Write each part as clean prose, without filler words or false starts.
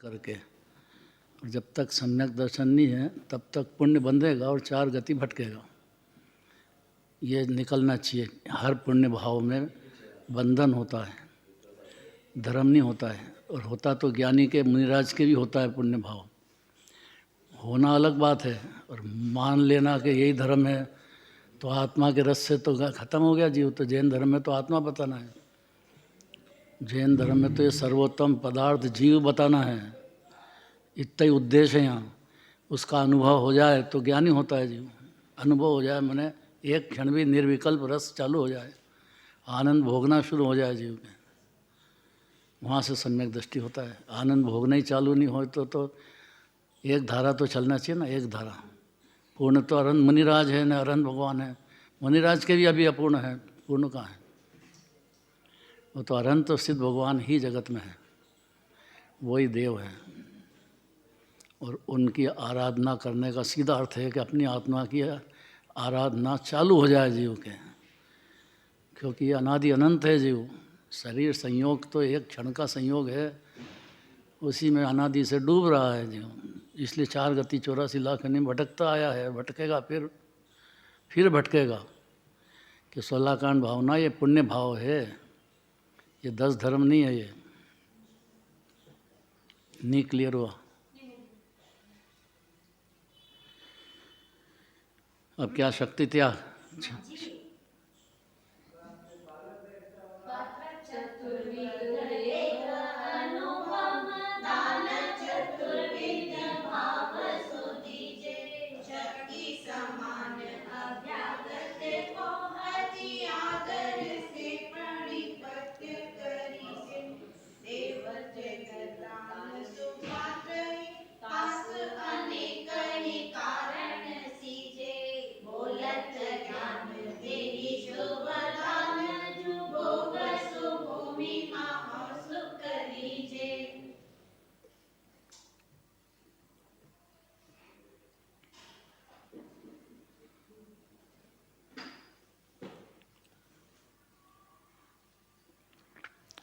करके। और जब तक सम्यक दर्शन नहीं है तब तक पुण्य बंधेगा और चार गति भटकेगा। ये निकलना चाहिए। हर पुण्य भाव में बंधन होता है, धर्म नहीं होता है। और होता तो ज्ञानी के, मुनिराज के भी होता है पुण्य भाव। होना अलग बात है, और मान लेना कि यही धर्म है तो आत्मा के रस से तो खत्म हो गया जीव। तो जैन धर्म में तो आत्मा बताना है, जैन धर्म में तो ये सर्वोत्तम पदार्थ जीव बताना है। इतना ही उद्देश्य है यहाँ। उसका अनुभव हो जाए तो ज्ञानी होता है जीव। अनुभव हो जाए माने एक क्षण भी निर्विकल्प रस चालू हो जाए, आनंद भोगना शुरू हो जाए जीव में, वहाँ से सम्यक दृष्टि होता है। आनंद भोगना ही चालू नहीं हो तो एक धारा तो चलना चाहिए ना, एक धारा। पूर्ण तो अरहंत मुनिराज है, न अरहंत भगवान है। मुनिराज के भी अभी अपूर्ण है, पूर्ण कहाँ है? वो तो अरहंत तो सिद्ध भगवान ही जगत में है, वही देव है। और उनकी आराधना करने का सीधा अर्थ है कि अपनी आत्मा की आराधना चालू हो जाए जीव के, क्योंकि ये अनादि अनंत है जीव। शरीर संयोग तो एक क्षण का संयोग है, उसी में अनादि से डूब रहा है जीव। इसलिए 4 गति 84 लाख नहीं भटकता आया है, भटकेगा फिर भटकेगा। कि 16 कांड भावना ये पुण्य भाव है, ये 10 धर्म नहीं है। ये नहीं क्लियर हुआ? अब क्या शक्ति त्याग?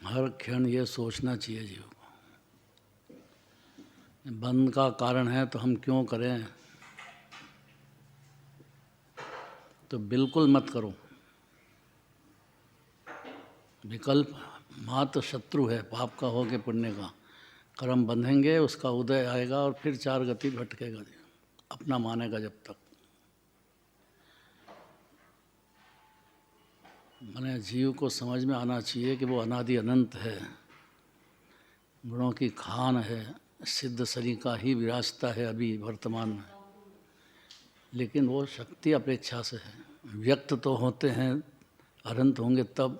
हर क्षण ये सोचना चाहिए जीव को, बंध का कारण है तो हम क्यों करें? तो बिल्कुल मत करो। विकल्प मात्र शत्रु है, पाप का हो के पुण्य का। कर्म बंधेंगे, उसका उदय आएगा और फिर 4 गति भटकेगा जीव, अपना मानेगा जब तक। माने जीव को समझ में आना चाहिए कि वो अनादि अनंत है, गुणों की खान है, सिद्ध शरीर का ही विरासता है अभी वर्तमान में। लेकिन वो शक्ति अपेक्षा से है। व्यक्त तो होते हैं, अनंत होंगे तब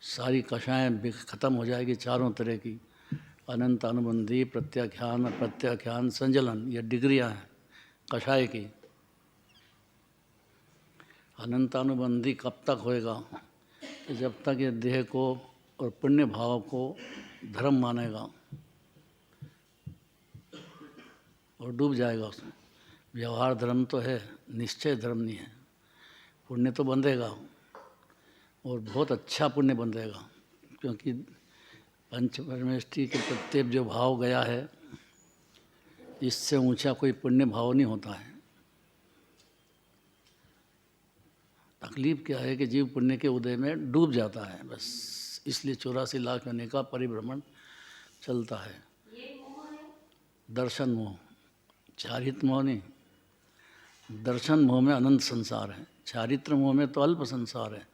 सारी कषाएँ खत्म हो जाएगी चारों तरह की। अनंत, अनुबंधी, प्रत्याख्यान, प्रत्याख्यान, संजलन, ये डिग्रियाँ हैं कषाय की। अनंतानुबंधी कब तक होएगा? कि जब तक ये देह को और पुण्य भाव को धर्म मानेगा और डूब जाएगा उसमें। व्यवहार धर्म तो है, निश्चय धर्म नहीं है। पुण्य तो बंधेगा और बहुत अच्छा पुण्य बंधेगा, क्योंकि पंच परमेष्टि के प्रत्येक जो भाव गया है, इससे ऊंचा कोई पुण्य भाव नहीं होता है। तकलीफ क्या है कि जीव पुण्य के उदय में डूब जाता है बस। इसलिए 84 लाख महीने का परिभ्रमण चलता है। दर्शन मोह, चारित्र मोह नहीं। दर्शन मोह में अनंत संसार है, चारित्र मोह में तो अल्प संसार है।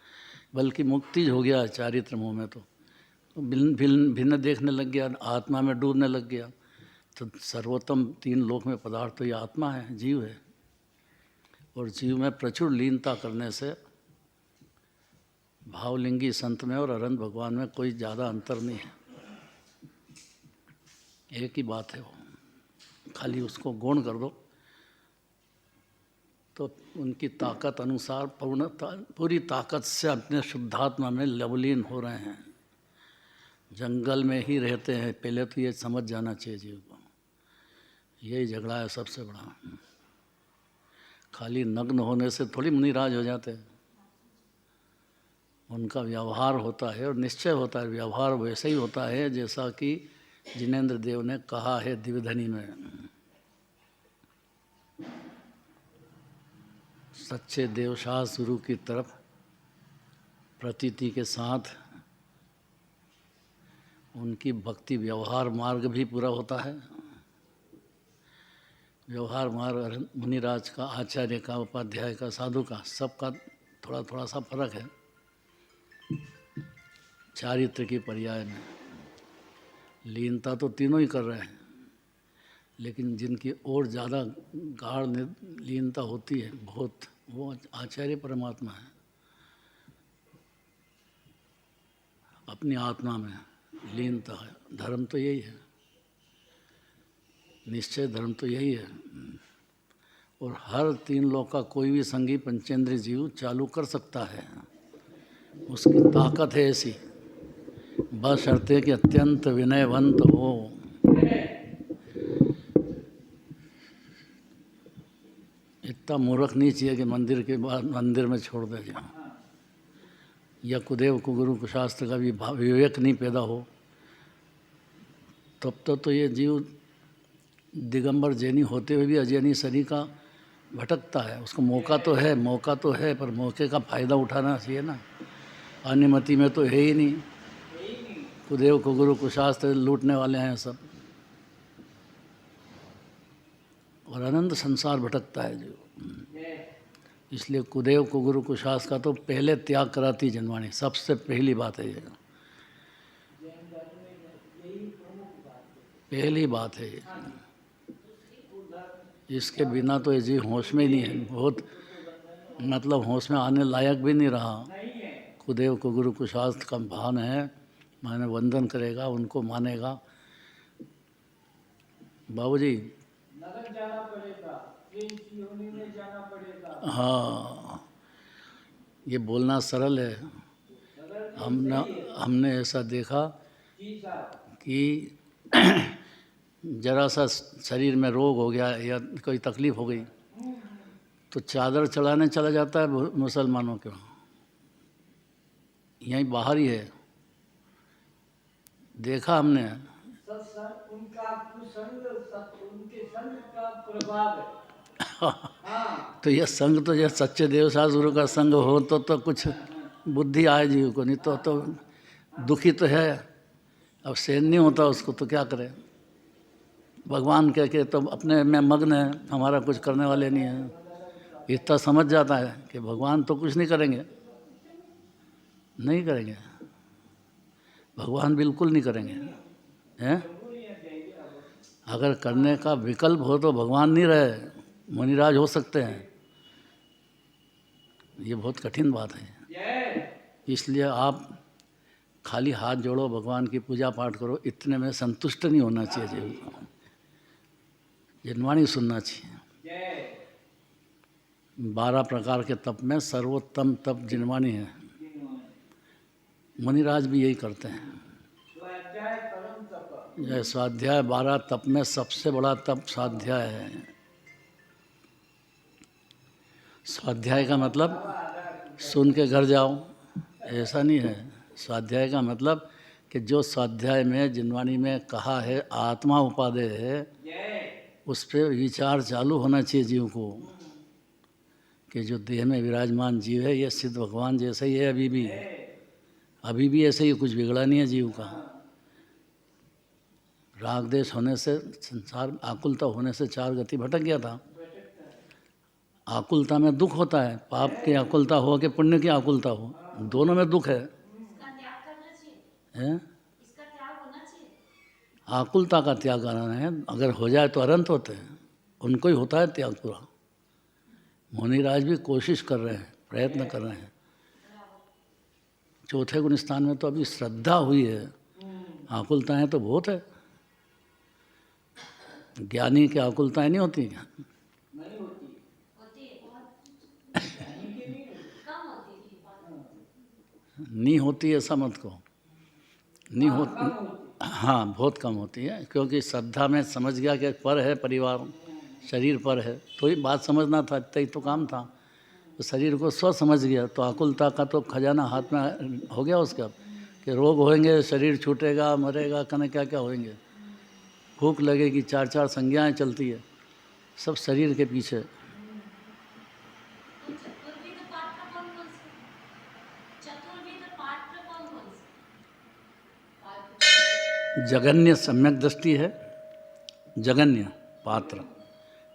बल्कि मुक्ति हो गया है चारित्र मोह में तो भिन्न देखने लग गया, आत्मा में डूबने लग गया। तो सर्वोत्तम 3 लोक में पदार्थ तो ये आत्मा है, जीव है। और जीव में प्रचुर लीनता करने से भावलिंगी संत में और अरहंत भगवान में कोई ज़्यादा अंतर नहीं है, एक ही बात है। वो खाली उसको गौण कर दो तो उनकी ताकत अनुसार पूरी ताकत से अपने शुद्धात्मा में लवलीन हो रहे हैं। जंगल में ही रहते हैं, पहले तो ये समझ जाना चाहिए जीव को। यही झगड़ा है सबसे बड़ा। खाली नग्न होने से थोड़ी मुनिराज हो जाते हैं। उनका व्यवहार होता है और निश्चय होता है। व्यवहार वैसे ही होता है जैसा कि जिनेंद्र देव ने कहा है दिव्यधनी में, सच्चे देवशाह गुरु की तरफ प्रतीति के साथ उनकी भक्ति व्यवहार मार्ग भी पूरा होता है। व्यवहार मार्ग मुनिराज का, आचार्य का, उपाध्याय का, साधु का, सबका थोड़ा थोड़ा सा फर्क है चारित्र की पर्याय में। लीनता तो तीनों ही कर रहे हैं, लेकिन जिनकी और ज़्यादा गाढ़ लीनता होती है बहुत, वो आचार्य परमात्मा है। अपनी आत्मा में लीनता है। धर्म तो यही है, निश्चय धर्म तो यही है। और हर तीन लोक का कोई भी संगी पंचेंद्रिय जीव चालू कर सकता है, उसकी ताकत है ऐसी। बशर्ते कि अत्यंत विनयवंत हो। इतना मूर्ख नहीं चाहिए कि मंदिर के बाद मंदिर में छोड़ दे जाए, या कुदेव कुगुरु कुशास्त्र का भी विवेक नहीं पैदा हो, तब तो ये जीव दिगंबर जैनी होते हुए भी अजैनी शनि का भटकता है। उसको मौका तो है, पर मौके का फ़ायदा उठाना चाहिए ना। अनुमति में तो है ही नहीं। कुदेव कुगुरु कुशास्त्र लूटने वाले हैं सब, और अनंत संसार भटकता है जो। इसलिए कुदेव कुगुरु कुशास्त्र का तो पहले त्याग कराती जनवाणी, सबसे पहली बात है ये, पहली बात है ये। इसके बिना तो ये जीव होश में ही नहीं है, बहुत मतलब होश में आने लायक भी नहीं रहा। कुदेव कुगुरु कुशास्त्र का भान है, माने वंदन करेगा, उनको मानेगा। बाबूजी जाना पड़ेगा, हाँ, ये बोलना सरल है। हमने ऐसा देखा कि जरा सा शरीर में रोग हो गया या कोई तकलीफ हो गई तो चादर चढ़ाने चला जाता है मुसलमानों के, यहीं बाहर ही है, देखा हमने। उनके संग का प्रभाव है। तो यह संग तो यह सच्चे देवशाह गुरु का संग हो तो कुछ बुद्धि आए जीव को, नहीं तो दुखी तो है, अब सहन नहीं होता उसको, तो क्या करे। भगवान कह के तो अपने में मग्न है, हमारा कुछ करने वाले नहीं है। इतना समझ जाता है कि भगवान तो कुछ नहीं करेंगे, नहीं करेंगे, भगवान बिल्कुल नहीं करेंगे हैं। अगर करने का विकल्प हो तो भगवान नहीं रहे, मुनिराज हो सकते हैं। ये बहुत कठिन बात है। इसलिए आप खाली हाथ जोड़ो, भगवान की पूजा पाठ करो, इतने में संतुष्ट नहीं होना चाहिए जीव को, जिनवाणी सुनना चाहिए। 12 प्रकार के तप में सर्वोत्तम तप जिनवाणी है। मुनिराज भी यही करते हैं। यह स्वाध्याय 12 तप में सबसे बड़ा तप स्वाध्याय है। स्वाध्याय का मतलब सुन के घर जाओ, ऐसा नहीं है। स्वाध्याय का मतलब कि जो स्वाध्याय में जिनवाणी में कहा है, आत्मा उपादेय है, उस पर विचार चालू होना चाहिए जीव को कि जो देह में विराजमान जीव है ये सिद्ध भगवान जैसा ही है, अभी भी ऐसे ही, कुछ बिगड़ा नहीं है जीव का। राग देश होने से, संसार आकुलता होने से 4 गति भटक गया था। आकुलता में दुख होता है, पाप की आकुलता हो कि पुण्य की आकुलता हो, दोनों में दुख है। आकुलता का त्याग करना है, अगर हो जाए तो अनंत होते हैं, उनको ही होता है त्याग पूरा। मुनिराज भी कोशिश कर रहे हैं, प्रयत्न कर रहे हैं। चौथे गुण स्थान में तो अभी श्रद्धा हुई है, आकुलताएं तो बहुत है। ज्ञानी की आकुलताएं नहीं होती क्या? नहीं होती ऐसा मत को, नहीं होती, हाँ बहुत कम होती है, क्योंकि श्रद्धा में समझ गया कि पर है, परिवार शरीर पर है, तो ही बात समझना था, इतना ही तो काम था। तो शरीर को स्व समझ गया तो आकुलता का तो खजाना हाथ में हो गया उसका, कि रोग होंगे, शरीर छूटेगा, मरेगा, कने क्या क्या होंगे, भूख लगेगी, चार चार संज्ञाएं चलती है, सब शरीर के पीछे। तो चतुर्विध पात्र कौन-कौन से? चतुर्विध पात्र कौन-कौन से? जगन्य सम्यक दृष्टि है, जगन्य पात्र।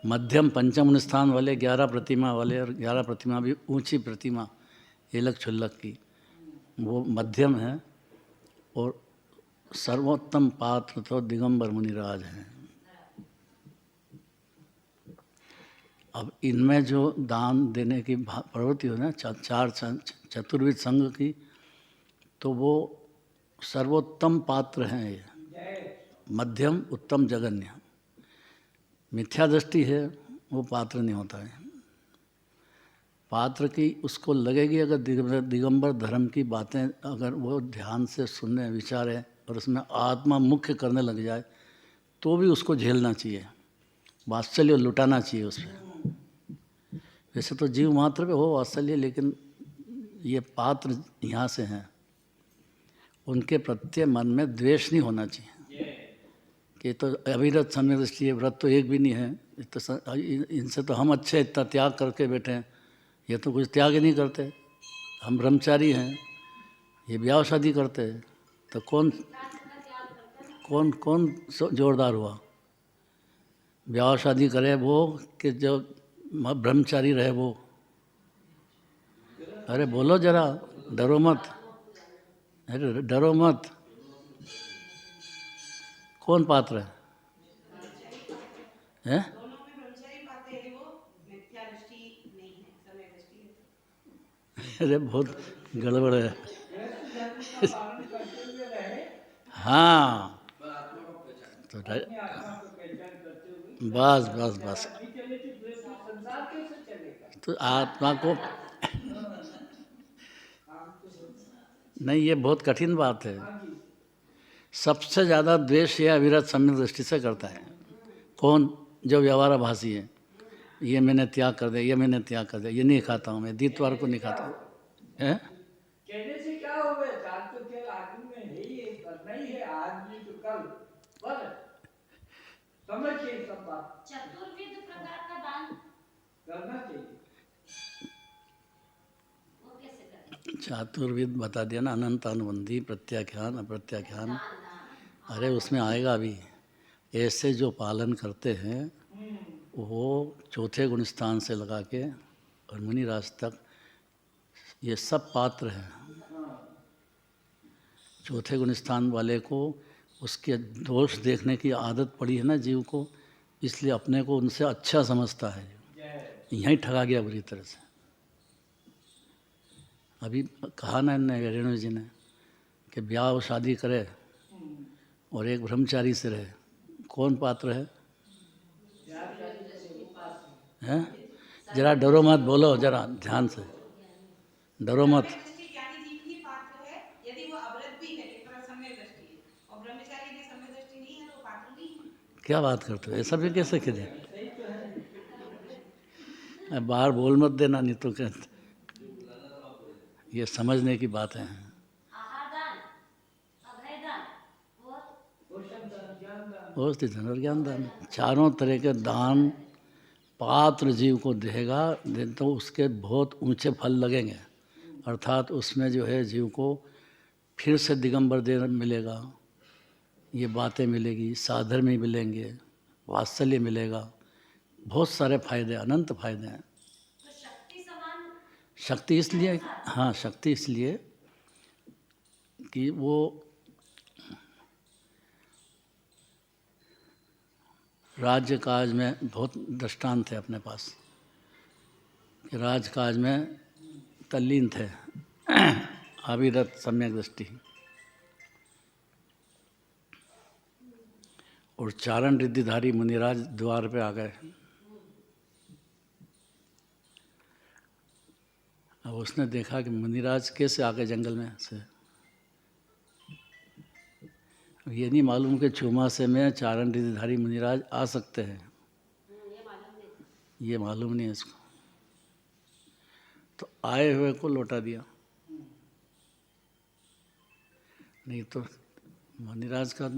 मध्यम पंचम स्थान वाले 11 प्रतिमा वाले, और 11 प्रतिमा भी ऊंची प्रतिमा एलक छुल्लक की, वो मध्यम है। और सर्वोत्तम पात्र तो दिगंबर मुनिराज हैं। अब इनमें जो दान देने की प्रवृत्ति हो ना, चार चतुर्विध संघ की, तो वो सर्वोत्तम पात्र हैं ये, मध्यम उत्तम जगन्य। मिथ्या दृष्टि है वो पात्र नहीं होता है। पात्र की उसको लगेगी अगर दिगंबर धर्म की बातें अगर वो ध्यान से सुनने विचारे और उसमें आत्मा मुख्य करने लग जाए, तो भी उसको झेलना चाहिए, वात्सल्य लुटाना चाहिए उस पर। वैसे तो जीव मात्र पे हो वात्सल्य, लेकिन ये पात्र यहाँ से हैं, उनके प्रत्यय मन में द्वेष नहीं होना चाहिए कि तो अविरत समय दृष्टि है, व्रत तो एक भी नहीं है, तो इनसे तो हम अच्छे इतना त्याग करके बैठे हैं, ये तो कुछ त्याग ही नहीं करते। हम ब्रह्मचारी हैं, ये ब्याह शादी करते हैं, तो कौन कौन कौन जोरदार हुआ? ब्याह शादी करे वो कि जो ब्रह्मचारी रहे वो? अरे बोलो जरा, डरो मत, अरे डरो मत। कौन पात्र है? हैं? अरे बहुत गड़बड़ है। हाँ, तो बस बस बस, तो आत्मा को नहीं, ये बहुत कठिन बात है। सबसे ज़्यादा द्वेष ये अविरत सम्यक दृष्टि से करता है। कौन? जो व्यवहाराभासी है। ये मैंने त्याग कर दिया, ये मैंने त्याग कर दिया, ये नहीं खाता हूँ मैं, दीतवार को नहीं खाता हूँ। है? कहने से क्या हो गया? चार तो केवल आदमी में है ही, करना ही है, आज नहीं तो कल। बस समझिए सब बात। चतुर्विध प्रकार का दान करना चाहिए। वो कैसे करें? चातुर्विद बता दिया ना, अनंत अनुबंधी, प्रत्याख्यान अप्रत्याख्यान। अरे उसमें आएगा अभी। ऐसे जो पालन करते हैं वो चौथे गुण स्थान से लगा के और मुनिराज तक ये सब पात्र हैं। चौथे गुण स्थान वाले को उसके दोष देखने की आदत पड़ी है ना जीव को, इसलिए अपने को उनसे अच्छा समझता है। यहीं ठगा गया बुरी तरह से। अभी कहा ना इन्होंने, रेणु जी ने, कि ब्याह और शादी करे और एक ब्रह्मचारी से रहे, कौन पात्र है? हैं? जरा डरो मत, बोलो जरा ध्यान से, डरो मत। क्या बात करते हो? ऐसा भी कैसे कहे? बाहर बोल मत देना, नहीं तो क्या, ये समझने की बातें हैं। आहार दान, अभय दान और धनुर्ज्ञान दान, चारों तरह के दान पात्र जीव को देगा, तो उसके बहुत ऊंचे फल लगेंगे। अर्थात उसमें जो है जीव को फिर से दिगंबर दे मिलेगा, ये बातें मिलेगी, साधर्मी मिलेंगे, वात्सल्य मिलेगा, बहुत सारे फायदे, अनंत फायदे हैं। तो शक्ति समान, शक्ति इसलिए, हाँ शक्ति इसलिए कि वो राज्य काज में बहुत दृष्टांत है अपने पास, कि राजकाज में तल्लीन थे अविरत सम्यक दृष्टि। और चारण रिद्धिधारी मुनिराज द्वार पे आ गए। अब उसने देखा कि मुनिराज कैसे आ गए जंगल में से। ये नहीं मालूम कि चौमासे में चारण रिद्धिधारी मुनिराज आ सकते हैं, ये मालूम नहीं है इसको। तो आए हुए को लौटा दिया, नहीं तो मुनिराज का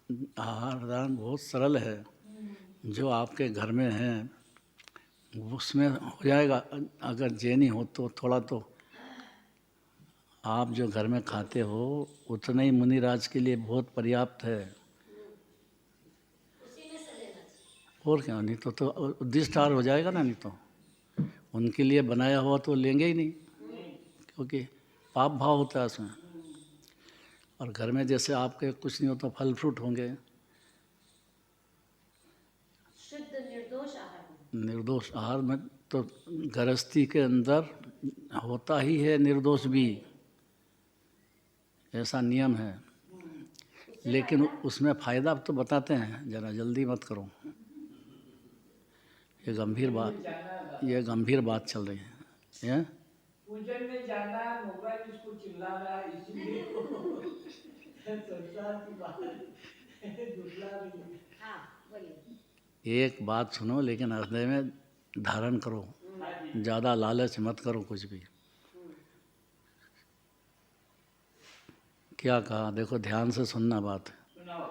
आहार दान बहुत सरल है, जो आपके घर में है उसमें हो जाएगा। अगर जैनी हो तो थोड़ा तो आप जो घर में खाते हो उतना ही मुनिराज के लिए बहुत पर्याप्त है। उसी में से लेना चाहिए। और क्या, नहीं तो उद्दिष्ट आहार हो जाएगा ना, नहीं तो उनके लिए बनाया हुआ तो लेंगे ही नहीं, क्योंकि पाप भाव होता है उसमें। और घर में जैसे आपके कुछ नहीं होता, फल फ्रूट होंगे, शुद्ध निर्दोष आहार में। निर्दोष आहार में तो गृहस्थी के अंदर होता ही है निर्दोष भी, ऐसा नियम है। लेकिन उसमें फायदा तो बताते हैं, जरा जल्दी मत करो, ये गंभीर बात चल रही है। पूजन में जाना है, मोबाइल इसको चिल्ला रहा है, इसीलिए संसार की बात झुठला रही है। हाँ बोलिए। एक बात सुनो, लेकिन हृदय में धारण करो, ज़्यादा लालच मत करो कुछ भी। क्या कहा, देखो ध्यान से सुनना बात। सुनाओ।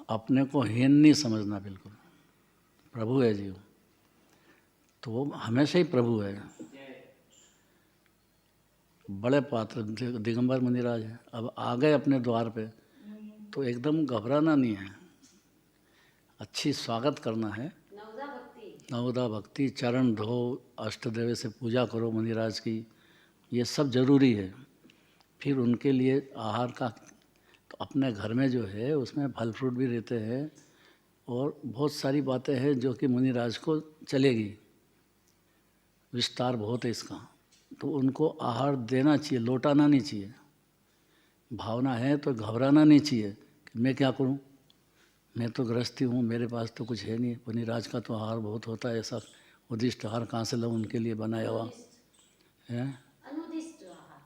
अपने को हीन नहीं समझना, बिल्कुल प्रभु है जीव, तो वो हमेशा ही प्रभु है। बड़े पात्र दिगंबर मुनिराज हैं, अब आ गए अपने द्वार पे, तो एकदम घबराना नहीं है, अच्छी स्वागत करना है। नवदा भक्ति, चरण धो, अष्टदेव से पूजा करो मुनिराज की, ये सब जरूरी है। फिर उनके लिए आहार का, तो अपने घर में जो है उसमें फल फ्रूट भी रहते हैं और बहुत सारी बातें हैं जो कि मुनिराज को चलेगी, विस्तार बहुत है इसका, तो उनको आहार देना चाहिए, लौटाना नहीं चाहिए। भावना है तो घबराना नहीं चाहिए कि मैं क्या करूं, मैं तो गृहस्थी हूँ, मेरे पास तो कुछ है नहीं, मुनिराज का तो आहार बहुत होता है, ऐसा उद्दिष्ट आहार कहाँ से लाऊं उनके लिए बनाया हुआ है। अनुदिष्ट आहार,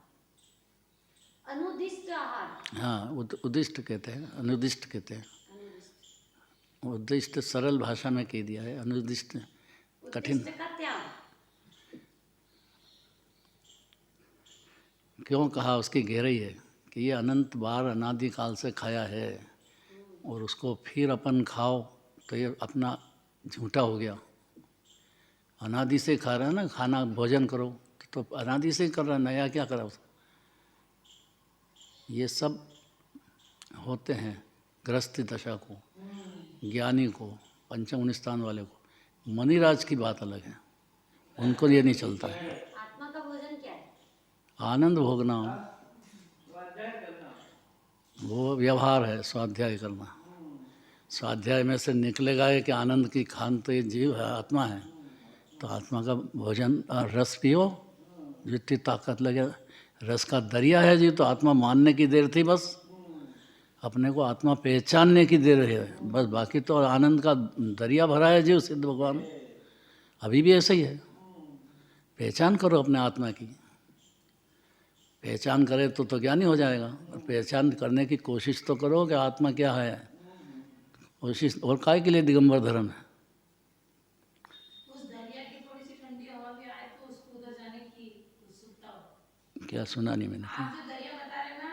अनुदिष्ट आहार। हाँ, उद्दिष्ट कहते हैं, अनुदिष्ट कहते हैं। अनुदिष्ट, उद्दिष्ट सरल भाषा में कह दिया है, अनुदिष्ट कठिन। उद्दिष्ट का त्याग। क्यों कहा, उसकी गहराई है कि ये अनंत बार अनादि काल से खाया है और उसको फिर अपन खाओ तो ये अपना झूठा हो गया। अनादि से खा रहा है ना, खाना भोजन करो तो अनादि से ही कर रहा है, नया क्या करा उसको। ये सब होते हैं गृहस्थी दशा को, ज्ञानी को, पंचम स्थान वाले को। मणिराज की बात अलग है, उनको ये नहीं चलता है। आत्मा का भोजन क्या है? आनंद भोगना, वो व्यवहार है, स्वाध्याय करना। स्वाध्याय में से निकलेगा कि आनंद की खान तो ये जीव है, आत्मा है, तो आत्मा का भोजन, रस पियो, जितनी ताकत लगे। रस का दरिया है जी, तो आत्मा मानने की देर थी बस, अपने को आत्मा पहचानने की देर है बस, बाकी तो आनंद का दरिया भरा है जी सिद्ध भगवान। अभी भी ऐसा ही है, पहचान करो अपने आत्मा की, पहचान करे तो ज्ञानी हो जाएगा। पहचान करने की कोशिश तो करो कि आत्मा क्या है, कोशिश। और काय के लिए दिगंबर धर्म है। उस दरिया की थोड़ी सी ठंडी हवा भी आए तो उसको उधर जाने की उत्सुकता हो। क्या सुना नहीं मैंने। आप जो दरिया बता रहे ना,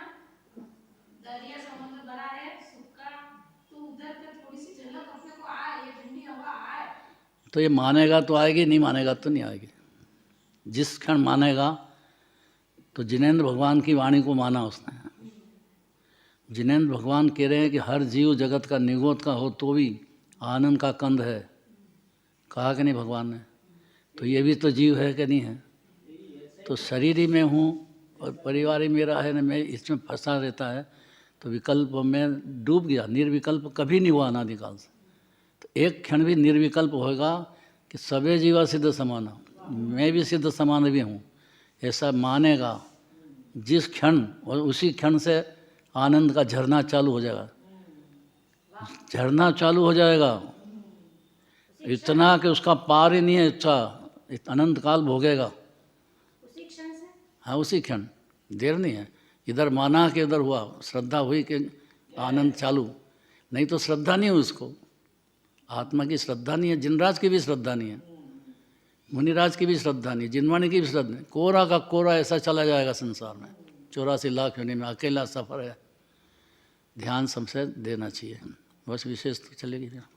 दरिया समुद्र भरा है सूखा, तो उधर पे थोड़ी सी झलक अपने को आए, ये ठंडी हवा आए। तो ये मानेगा तो आएगी, नहीं मानेगा तो नहीं आएगी। जिस क्षण मानेगा, तो जिनेंद्र भगवान की वाणी को माना उसने। जिनेंद्र भगवान कह रहे हैं कि हर जीव जगत का निगोद का हो तो भी आनंद का कंद है, कहा कि नहीं भगवान ने। तो ये भी तो जीव है कि नहीं है। तो शरीर ही में हूँ और परिवार ही मेरा है ना, मैं इसमें फंसा रहता है, तो विकल्प में डूब गया। निर्विकल्प कभी नहीं हुआ अनादिकाल से। तो एक क्षण भी निर्विकल्प होगा कि सभी जीवा सिद्ध समान, मैं भी सिद्ध समान भी हूँ, ऐसा मानेगा जिस क्षण, और उसी क्षण से आनंद का झरना चालू हो जाएगा। झरना चालू हो जाएगा इतना कि उसका पार ही नहीं है, इच्छा अनंत काल भोगेगा उसी क्षण से। हाँ, उसी क्षण, देर नहीं है। इधर माना कि उधर हुआ, श्रद्धा हुई कि आनंद चालू, नहीं तो श्रद्धा नहीं है उसको। आत्मा की श्रद्धा नहीं है, जिनराज की भी श्रद्धा नहीं है, मुनिराज की भी श्रद्धा नहीं, जिनवाणी की भी श्रद्धा नहीं। कोरा का कोरा ऐसा चला जाएगा संसार में, 84 लाख योनि में अकेला सफ़र है। ध्यान सबसे देना चाहिए। बस विशेष तो चलेगी ना।